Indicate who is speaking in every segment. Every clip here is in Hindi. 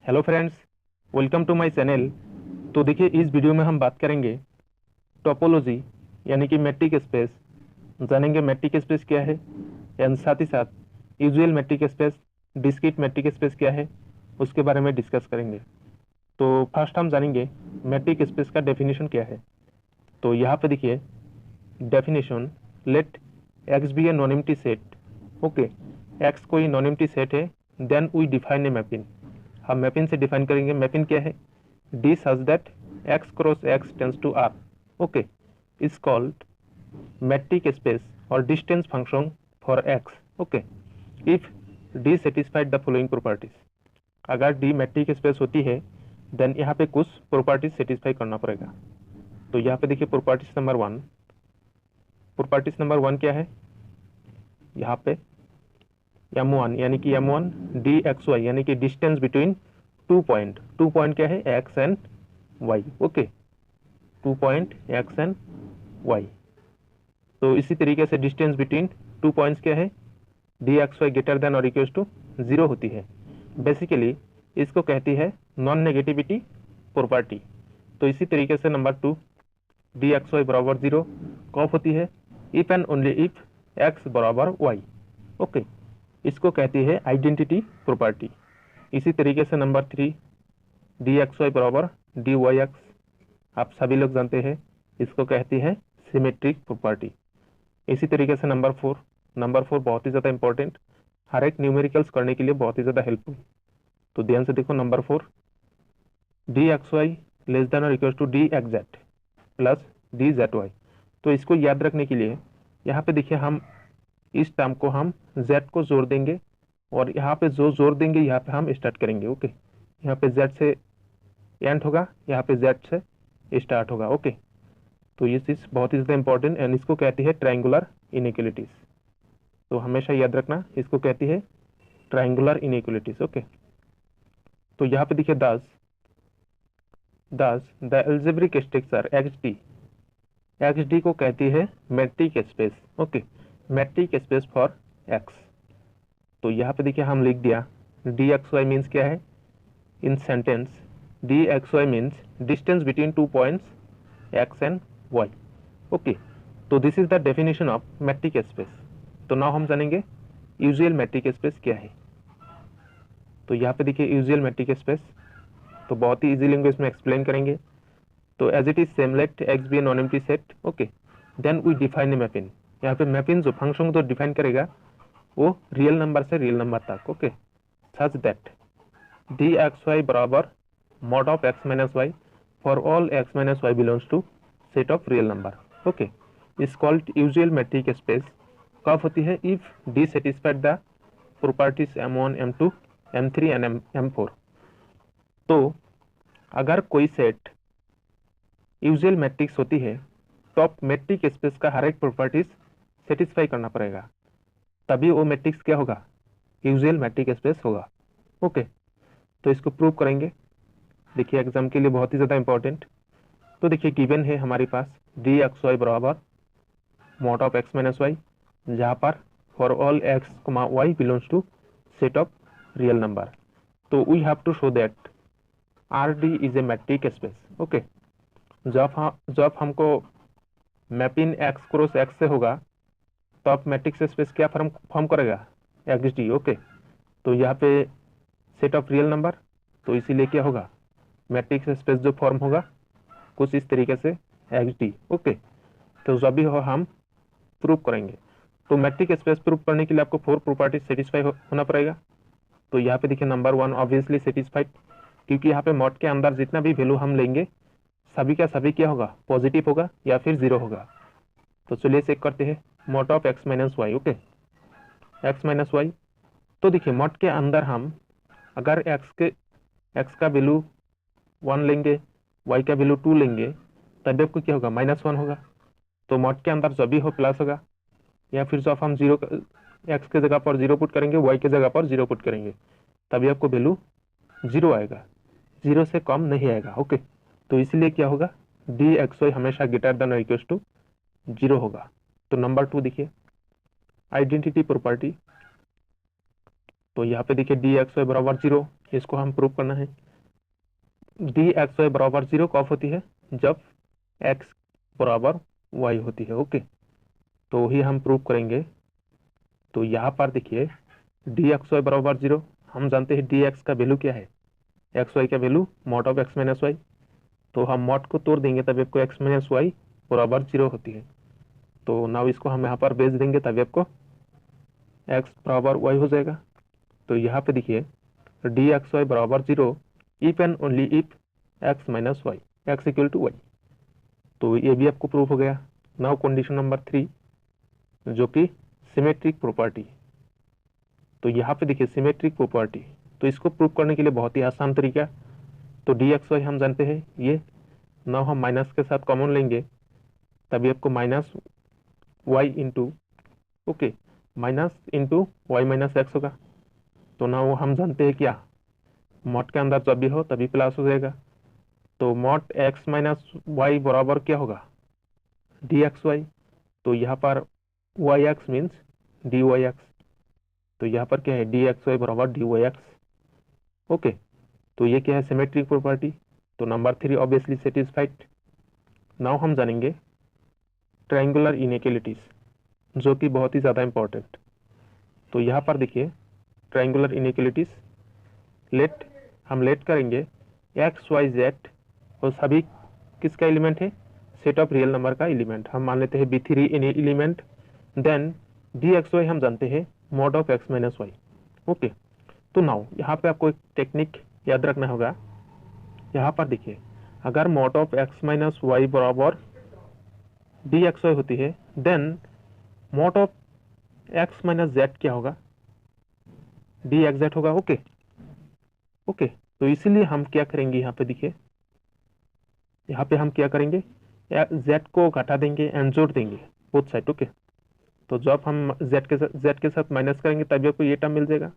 Speaker 1: Hello friends, welcome to my channel. तो देखिए, इस वीडियो में हम बात करेंगे टोपोलॉजी यानी कि मैट्रिक स्पेस। जानेंगे मैट्रिक स्पेस क्या है एंड साथ ही साथ usual matric space, discrete metric space क्या है, उसके बारे में डिस्कस करेंगे। तो फर्स्ट हम जानेंगे मैट्रिक स्पेस का डेफिनेशन क्या है। तो यहाँ पे देखिए definition, let X be a non empty set. Okay, X कोई नॉन एम्प्टी सेट है, then we define a mapping. हम मैपिंग से डिफाइन करेंगे। मैपिंग क्या है? D such that x cross x tends to R, okay, is called metric space or distance function for x, okay, if D satisfied the following properties। अगर D मैट्रिक स्पेस होती है देन यहाँ पे कुछ प्रॉपर्टीज सेटिस्फाई करना पड़ेगा। तो यहाँ पे देखिए प्रॉपर्टीज नंबर वन क्या है? यहाँ पे M1 यानी कि M1 DXY यानी कि डिस्टेंस बिटवीन टू पॉइंट क्या है? X and Y, okay, 2 point X and Y। तो इसी तरीके से डिस्टेंस बिटवीन 2 पॉइंट्स क्या है? DXY ग्रेटर देन और इक्वल्स टू 0 होती है। बेसिकली इसको कहती है नॉन नेगेटिविटी प्रॉपर्टी। तो इसी तरीके से नंबर 2, DXY बराबर 0 कब होती है? If and only if X बराबर Y, ओके, इसको कहती है आइडेंटिटी प्रॉपर्टी। इसी तरीके से नंबर 3, DXY बराबर DYX, आप सभी लोग जानते हैं, इसको कहती है सिमेट्रिक प्रॉपर्टी। इसी तरीके से नंबर 4 बहुत ही ज़्यादा इंपॉर्टेंट, हर एक न्यूमेरिकल्स करने के लिए बहुत ही ज़्यादा हेल्पफुल। तो ध्यान से देखो, नंबर 4, DXY लेस देन और equal to DXZ plus DZY। तो इसको याद रखने के लिए यहाँ पे देखिए हम इस टर्म को हम Z को जोड़ देंगे और यहाँ पे जो जोड़ देंगे यहाँ पे हम स्टार्ट करेंगे, ओके। यहाँ पे Z से एंड होगा, यहाँ पे Z से स्टार्ट होगा, ओके। तो ये चीज़ बहुत ही ज़्यादा इंपॉर्टेंट एंड इसको कहती है ट्रायंगुलर इनइक्वलिटीज। तो हमेशा याद रखना, इसको कहती है ट्रायंगुलर इनइक्वलिटीज, ओके। तो यहाँ पे देखिए दस the algebraic structure x D को कहती है matric space, okay, matric space for x. तो यहाँ पे देखिए हम लिख दिया डी एक्स वाई मीन्स क्या है in sentence? D X Y means distance between 2 points X and Y, okay. तो this is the definition of metric space. तो नाउ हम जानेंगे यूजुअल मैट्रिक स्पेस क्या है। तो यहाँ पे देखिए यूजुअल मैट्रिक स्पेस तो बहुत ही इजी लैंग्वेज में एक्सप्लेन करेंगे। तो as it is same, let X be a non empty set, okay, then we define a mapping. यहाँ पे मैपिंग जो फंक्शन को डिफाइन करेगा वो रियल नंबर से रियल नंबर तक, okay, such that D X Y बराबर mod of x minus y for all x minus y belongs to set of real number, okay, is called usual metric space। कब होती है? if d satisfied the properties m1 m2 m3 and m4। तो अगर कोई सेट यूजुअल मैट्रिक्स होती है तो आप मैट्रिक स्पेस का हर एक प्रॉपर्टीज सेटिस्फाई करना पड़ेगा, तभी वो मैट्रिक्स क्या होगा? यूजुअल मैट्रिक स्पेस होगा, ओके। तो इसको प्रूव करेंगे। देखिए एग्जाम के लिए बहुत ही ज़्यादा इंपॉर्टेंट। तो देखिए गिवन है हमारे पास डी एक्स वाई बराबर mod of X minus Y, जहाँ पर for all X Y belongs to set of real number. तो we have to show that R D is a metric space, okay. जब हमको मैपिंग एक्स क्रॉस एक्स से होगा तो आप मैट्रिक्स स्पेस क्या फॉर्म करेगा? X D, okay. तो यहाँ पे सेट ऑफ रियल नंबर, तो इसीलिए क्या होगा? मैट्रिक्स स्पेस जो फॉर्म होगा कुछ इस तरीके से एक्स डी, ओके। तो जब भी हो हम प्रूव करेंगे। तो मैट्रिक स्पेस प्रूव करने के लिए आपको 4 प्रॉपर्टीज सेटिस्फाई होना पड़ेगा। तो यहाँ पे देखिए नंबर 1 ऑब्वियसली सेटिस्फाइड, क्योंकि यहाँ पे मॉड के अंदर जितना भी वैल्यू हम लेंगे सभी का सभी क्या होगा? पॉजिटिव होगा या फिर 0 होगा। तो चलिए चेक करते हैं mod of X minus Y, okay, X minus Y. तो देखिए मॉड के अंदर हम अगर एक्स का वैल्यू 1 लेंगे, वाई का वैल्यू 2 लेंगे, तब आपको क्या होगा? -1 होगा। तो मॉड के अंदर जब भी हो प्लस होगा, या फिर जब हम एक्स के जगह पर 0 पुट करेंगे, वाई के जगह पर 0 पुट करेंगे, तभी आपको वैल्यू 0 आएगा, 0 से कम नहीं आएगा, ओके। तो इसलिए क्या होगा? डी एक्स वाई हमेशा ग्रेटर देन और इक्वल टू 0 होगा। तो नंबर 2 देखिए आइडेंटिटी प्रॉपर्टी। तो यहाँ पे देखिए डी एक्स वाई बराबर 0 इसको हम प्रूव करना है। डी एक्स वाई बराबर 0 कब होती है? जब x बराबर y होती है। ओके, तो ही हम प्रूव करेंगे। तो यहाँ पर देखिए डी एक्स वाई बराबर 0, हम जानते हैं डी एक्स का वैल्यू क्या है, एक्स वाई का value mod of X minus Y. तो हम मॉड को तोड़ देंगे तभी आपको एक्स माइनस वाई बराबर 0 होती है। तो नाउ इसको हम यहाँ पर बेच देंगे तभी आपको एक्स बराबर वाई हो जाएगा। तो यहाँ पे देखिए डी एक्स वाई बराबर 0 if and only if X minus Y X equal to Y. तो ये भी आपको प्रूफ हो गया। नाउ कंडीशन नंबर 3 जो कि सिमेट्रिक प्रॉपर्टी। तो यहाँ पे देखिए सिमेट्रिक प्रॉपर्टी, तो इसको प्रूव करने के लिए बहुत ही आसान तरीका। तो डी एक्स वाई हम जानते हैं ये, नाउ हम माइनस के साथ कॉमन लेंगे तभी आपको minus Y into okay minus into Y minus X होगा। तो नाउ हम जानते हैं क्या, मॉड के अंदर जब भी हो तभी प्लस हो जाएगा। तो मॉड एक्स माइनस वाई बराबर क्या होगा? D X Y. तो यहाँ पर Y X means D Y X. तो यहाँ पर क्या है, डी एक्स वाई बराबर डी वाई एक्स। ओके, तो ये क्या है, सिमेट्रिक प्रॉपर्टी। तो नंबर 3 ऑब्वियसली सेटिस्फाइड। नाउ हम जानेंगे ट्रायंगुलर इनइक्वालिटीज जो कि बहुत ही ज़्यादा इंपॉर्टेंट। तो यहाँ पर देखिए ट्रायंगुलर इनइक्वालिटीज हम लेट करेंगे एक्स वाई जेड और सभी किसका एलिमेंट है, सेट ऑफ रियल नंबर का एलिमेंट। हम मान लेते हैं B3 element, then D X Y हम जानते हैं mod of X minus Y. Okay, तो नाउ यहाँ पे आपको एक टेक्निक याद रखना होगा। यहाँ पर देखिए अगर mod of X minus Y बराबर डी एक्स वाई होती है, then mod of X minus Z क्या होगा, डी एक्स जेड होगा। ओके ओके, तो इसीलिए हम क्या करेंगे, यहाँ पे देखिए यहाँ पे हम क्या करेंगे, जेड को घटा देंगे एंड जोड़ देंगे बोथ साइड। ओके, तो जब हम जेड के साथ माइनस करेंगे तभी आपको ये टर्म मिल जाएगा।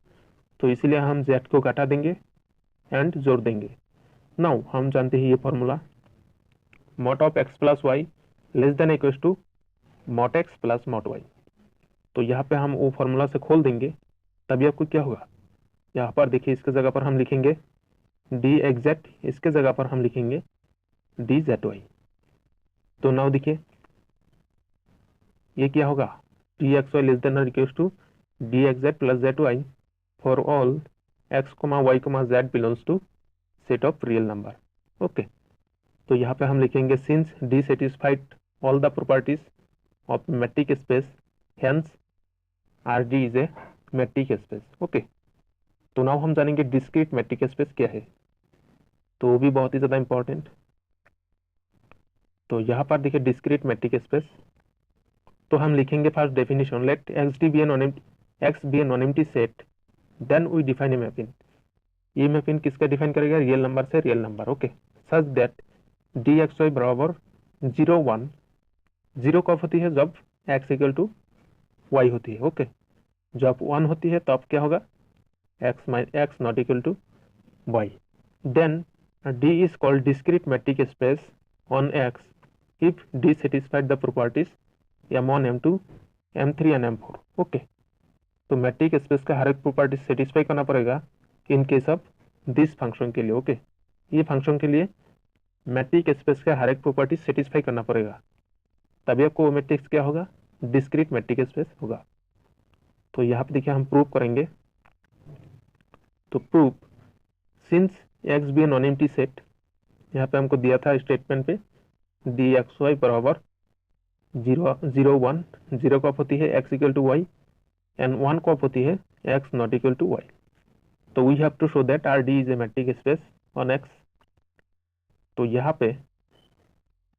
Speaker 1: तो इसीलिए हम जेड को घटा देंगे एंड जोड़ देंगे। नाउ हम जानते हैं ये formula, mod of X plus Y less than equals to mod X plus mod Y. तो यहाँ पे हम वो फॉर्मूला से खोल देंगे तभी आपको क्या होगा, यहाँ पर देखिए इसके जगह पर हम लिखेंगे डी एक्स जेड, इसके जगह पर हम लिखेंगे डी जेड वाई। तो नाउ देखिए ये क्या होगा, D X Y less than और equals to D X Z plus Z Y for all X comma Y comma Z belongs to set of real number. Okay, तो यहाँ पे हम लिखेंगे since D satisfied all the properties of metric space hence R D is a metric space. Okay, तो नाउ हम जानेंगे डिस्क्रीट मैट्रिक स्पेस क्या है, तो वो भी बहुत ही ज़्यादा इंपॉर्टेंट। तो यहाँ पर देखिए डिस्क्रीट मैट्रिक स्पेस, तो हम लिखेंगे first definition, let X be a non empty set, then we define a mapping. ये मैपिंग किसका डिफाइन करेगा, रियल नंबर से real number. Okay, such that D X Y बराबर 0 1, 0 कब होती है, जब एक्स इक्वल टू वाई होती है। ओके, जब 1 होती है तब क्या होगा, X not equal to Y. Then D is called discrete metric space on X if D satisfied the properties M1, M2, M3 and M4। Okay, तो मैट्रिक स्पेस का हर एक प्रॉपर्टी सेटिस्फाई करना पड़ेगा in case of this function के लिए। ओके, ये फंक्शन के लिए मैट्रिक स्पेस का हर एक प्रॉपर्टी सेटिस्फाई करना पड़ेगा तभी आपको वो मैट्रिक्स क्या होगा, डिस्क्रीट मैट्रिक स्पेस होगा। तो यहाँ पे देखिए हम प्रूव करेंगे। तो prove since X be a non empty set, यहाँ पे हमको दिया था स्टेटमेंट पे डी एक्स वाई बराबर 0 0 1, 0 कब होती है X equal to Y and 1 कब होती है X not equal to Y. तो we have to show that R D is a metric space on X. तो यहाँ पे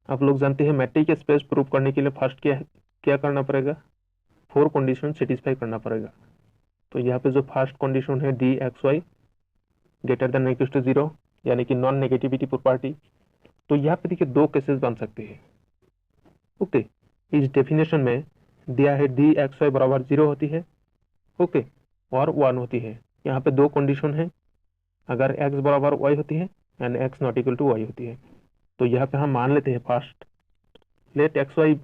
Speaker 1: आप लोग जानते हैं मैट्रिक स्पेस प्रूव करने के लिए फर्स्ट क्या करना पड़ेगा, 4 कंडीशन सेटिस्फाई करना पड़ेगा। तो यहाँ पे जो फर्स्ट कंडीशन है D X Y greater than equal to 0 यानी कि नॉन नेगेटिविटी प्रॉपर्टी। तो यहाँ पे देखिए 2 केसेस बन सकते हैं। ओके, इस डेफिनेशन में दिया है डी एक्स वाई बराबर 0 होती है, ओके, और 1 होती है। यहाँ पे 2 कंडीशन है, अगर एक्स बराबर वाई होती है and X not equal to Y होती है। तो यहाँ पे हम मान लेते हैं first, let X Y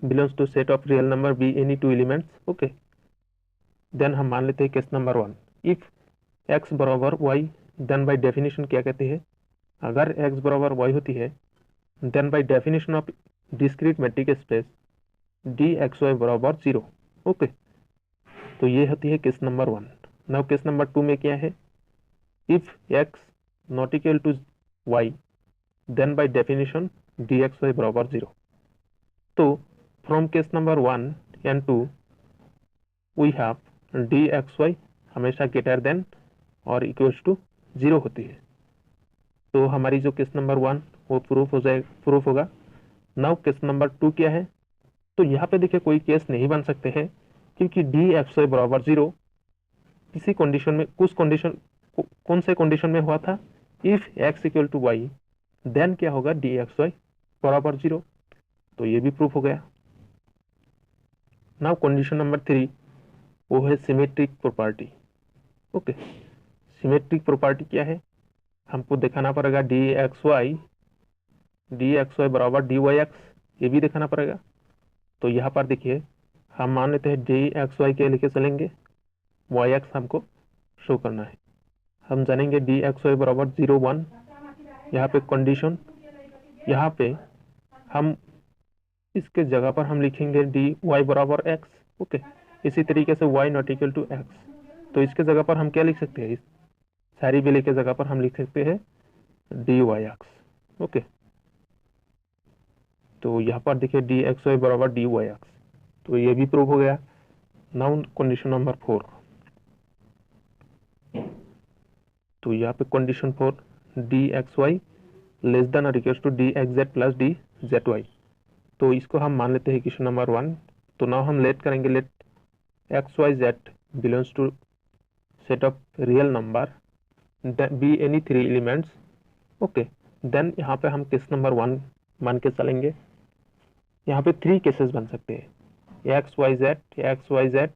Speaker 1: belongs to set of real number be any 2 elements. Okay, then हम मान लेते हैं केस नंबर 1, इफ एक्स बराबर वाई देन बाय डेफिनेशन क्या कहते हैं, अगर x बराबर y होती है then by definition of discrete metric space D X Y बराबर 0। ओके, तो ये होती है case number 1। Now case number 2 में क्या है, if x not equal to y then by definition D X Y बराबर 0। तो from case number 1 and 2 we have D X Y हमेशा ग्रेटर देन और इक्वल्स टू 0 होती है। तो हमारी जो केस नंबर 1 वो प्रूफ होगा। नाउ केस नंबर 2 क्या है, तो यहाँ पे देखिए कोई केस नहीं बन सकते हैं क्योंकि डी एक्स वाई बराबर 0 किसी कंडीशन में, कुछ कंडीशन, कौन से कंडीशन में हुआ था, if X equal to Y then क्या होगा, डी एक्स वाई बराबर 0। तो ये भी प्रूफ हो गया। नाउ कंडीशन नंबर 3 वो है symmetric property. Okay, symmetric property क्या है, हमको दिखाना पड़ेगा डी एक्स वाई बराबर डी वाई एक्स, ये भी दिखाना पड़ेगा। तो यहाँ पर देखिए हम मान लेते हैं डी एक्स वाई के लेके चलेंगे, वाई एक्स हमको शो करना है। हम जानेंगे डी एक्स वाई बराबर 0 1, यहाँ पे कंडीशन, यहाँ पे हम इसके जगह पर हम लिखेंगे डी वाई बराबर एक्स। ओके, इसी तरीके से Y not equal to X, तो इसके जगह पर हम क्या लिख सकते हैं, इस सारी वैल्यू के जगह पर हम लिख सकते हैं डी वाई एक्स। ओके, तो यहाँ पर देखिए डी एक्स वाई बराबर डी वाई एक्स, तो ये भी प्रूव हो गया। नाउ कंडीशन नंबर 4, तो यहाँ पे condition 4 D X Y less than और equal to D X Z plus D Z Y, तो इसको हम मान लेते हैं इक्वेशन नंबर 1। तो नाउ हम लेट करेंगे, let X Y Z belongs to set of real number be any 3 elements. Okay, then यहाँ पे हम केस नंबर 1 मान के चलेंगे। यहाँ पे 3 केसेस बन सकते हैं, X Y Z,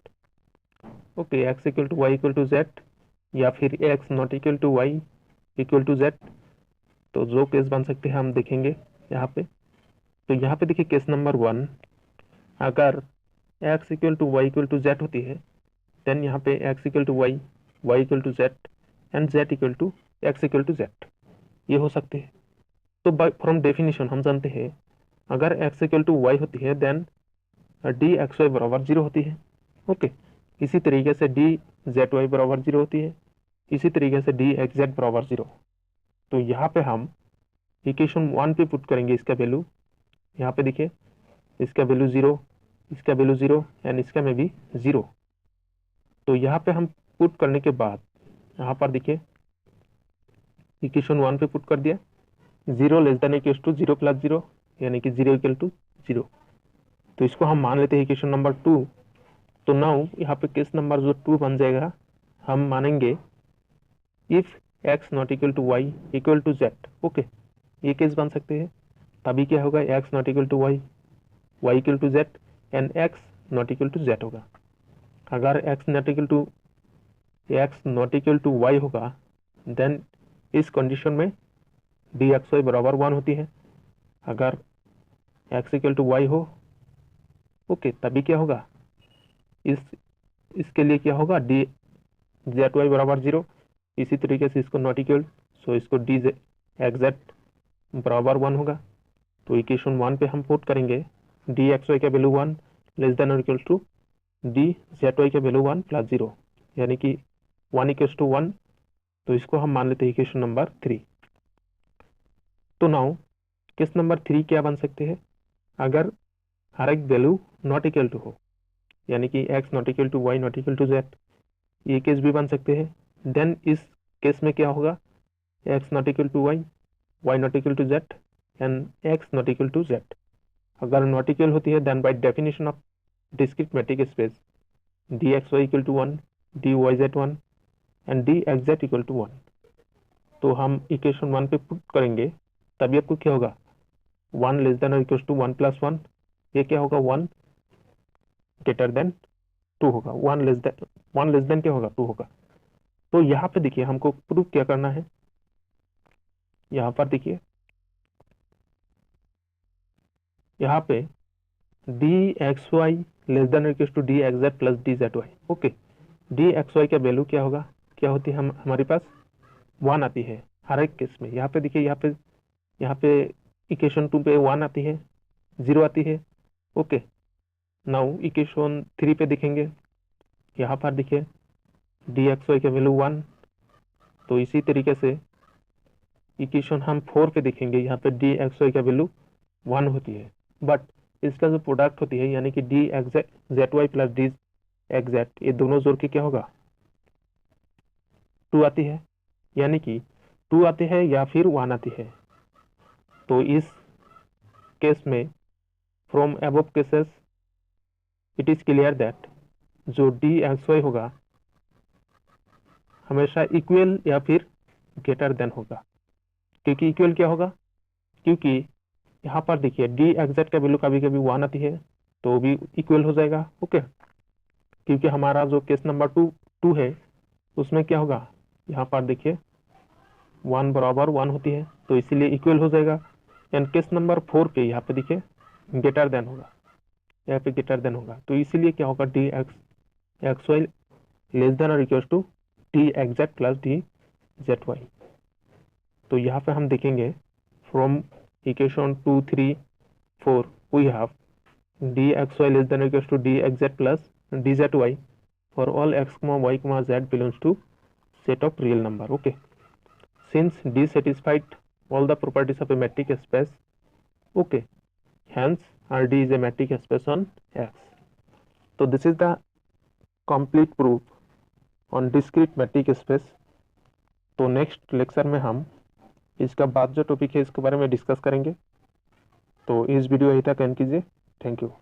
Speaker 1: okay, X equal to Y equal to Z, या फिर X not equal to Y equal to Z. तो जो केस बन सकते हैं हम देखेंगे यहाँ पे। तो यहाँ पे देखिए केस नंबर 1, अगर x equal to Y equal to Z होती है देन यहाँ पे x equal to Y equal to Z and z equal to x equal to Z, ये हो सकते हैं। तो बाय फ्रॉम डेफिनेशन हम जानते हैं अगर x इक्वल टू वाई होती है देन डी एक्स वाई बराबर 0 होती है। ओके, इसी तरीके से डी जेड वाई बराबर 0 होती है, इसी तरीके से डी एक्स जेड बराबर 0। तो यहाँ पे हम इक्वेशन 1 पे पुट करेंगे इसका वैल्यू, यहाँ पे देखिए इसका वैल्यू 0, इसका वैल्यू 0 एंड इसका में भी 0। तो यहाँ पे हम पुट करने के बाद यहाँ पर देखिए इक्वेशन 1 पे पुट कर दिया, 0 less than equal to 0 plus 0, यानी कि 0 इक्वल टू 0। तो इसको हम मान लेते हैं इक्वेशन नंबर 2। तो नाउ यहाँ पे केस नंबर जो 2 बन जाएगा, हम मानेंगे if x not equal to Y equal to Z. Okay, ये केस बन सकते हैं, तभी क्या होगा, x not equal to Y equal to Z and x not equal to Z होगा। अगर x not equal to Y होगा देन इस कंडीशन में डी एक्स वाई बराबर 1 होती है। अगर x इक्वल टू वाई हो, ओके, तभी क्या होगा, इसके लिए क्या होगा, डी जेड वाई बराबर 0। इसी तरीके से इसको नॉट इक्वल, सो इसको डी एक्स जेड बराबर 1 होगा। तो इक्वेशन 1 पे हम पुट करेंगे डी एक्स वाई का वैल्यू 1 लेस देन और equal to D Z Y का वैल्यू 1 प्लस 0, यानी कि 1 इक्वल टू 1। तो इसको हम मान लेते हैं इक्वेशन नंबर 3। तो नाउ केस नंबर 3 क्या बन सकते हैं, अगर हर एक वैल्यू नॉट इक्वल टू हो, यानी कि x not equal to Y not equal to Z, ये केस भी बन सकते हैं। देन इस केस में क्या होगा, x not equal to Y not equal to Z and x not equal to Z. अगर नॉट इक्वल होती है then by definition of discrete metric space D X Y equal to 1, D Y Z 1 and D X Z equal to 1। तो हम इक्वेशन 1 पे पुट करेंगे, तभी आपको क्या होगा, 1 लेस देन और इक्वल टू 1 प्लस 1, ये क्या होगा, 1 ग्रेटर देन 2 होगा, 1 लेस देन क्या होगा, 2 होगा। तो यहाँ पे देखिए हमको प्रूफ क्या करना है, यहाँ पर देखिए यहाँ पे D X Y less than equal to D X Z plus D Z Y. Okay, D X Y का वैल्यू क्या होगा, क्या होती है हमारे पास 1 आती है हर एक केस में। यहाँ पे देखिए, यहाँ पे इक्वेशन 2 पे 1 आती है, 0 आती है। ओके, नाउ इक्वेशन 3 पे देखेंगे, यहाँ पर देखिए डी एक्स वाई का वैल्यू 1। तो इसी तरीके से इक्वेशन हम 4 पे देखेंगे, यहाँ पे डी एक्स वाई का वैल्यू 1 होती है, बट इसका जो प्रोडक्ट होती है यानी कि D X Z Y plus D X Z, ये दोनों जोड़ के क्या होगा 2 आती है, यानी कि 2 आती है या फिर 1 आती है। तो इस केस में from above cases it is clear that जो डी एक्स वाई होगा हमेशा इक्वल या फिर ग्रेटर देन होगा। क्योंकि इक्वल क्या होगा, क्योंकि यहाँ पर देखिए डी एक्स का वैल्यू कभी कभी 1 आती है तो भी इक्वल हो जाएगा। ओके, क्योंकि हमारा जो केस नंबर 2 है उसमें क्या होगा, यहाँ पर देखिए 1 बराबर 1 होती है तो इसीलिए इक्वल हो जाएगा। एंड केस नंबर 4 पे यहाँ पे देखिए ग्रेटर देन होगा, यहाँ पे ग्रेटर देन होगा, तो इसीलिए क्या होगा D X Y less than और equal to D X Z plus D Z Y. तो यहाँ पे हम देखेंगे from equation 2, 3, 4 we have D X Y less than equal to D X Z plus D Z Y for all X, Y, Z belongs to set of real number. Okay, since D satisfied all the properties of a metric space, okay, hence RD is a metric space on X. So this is the complete proof on discrete metric space. तो नेक्स्ट लेक्चर में हम इसका बाद जो टॉपिक है इसके बारे में डिस्कस करेंगे। तो इस वीडियो यहीं तक एंड कीजिए। Thank you.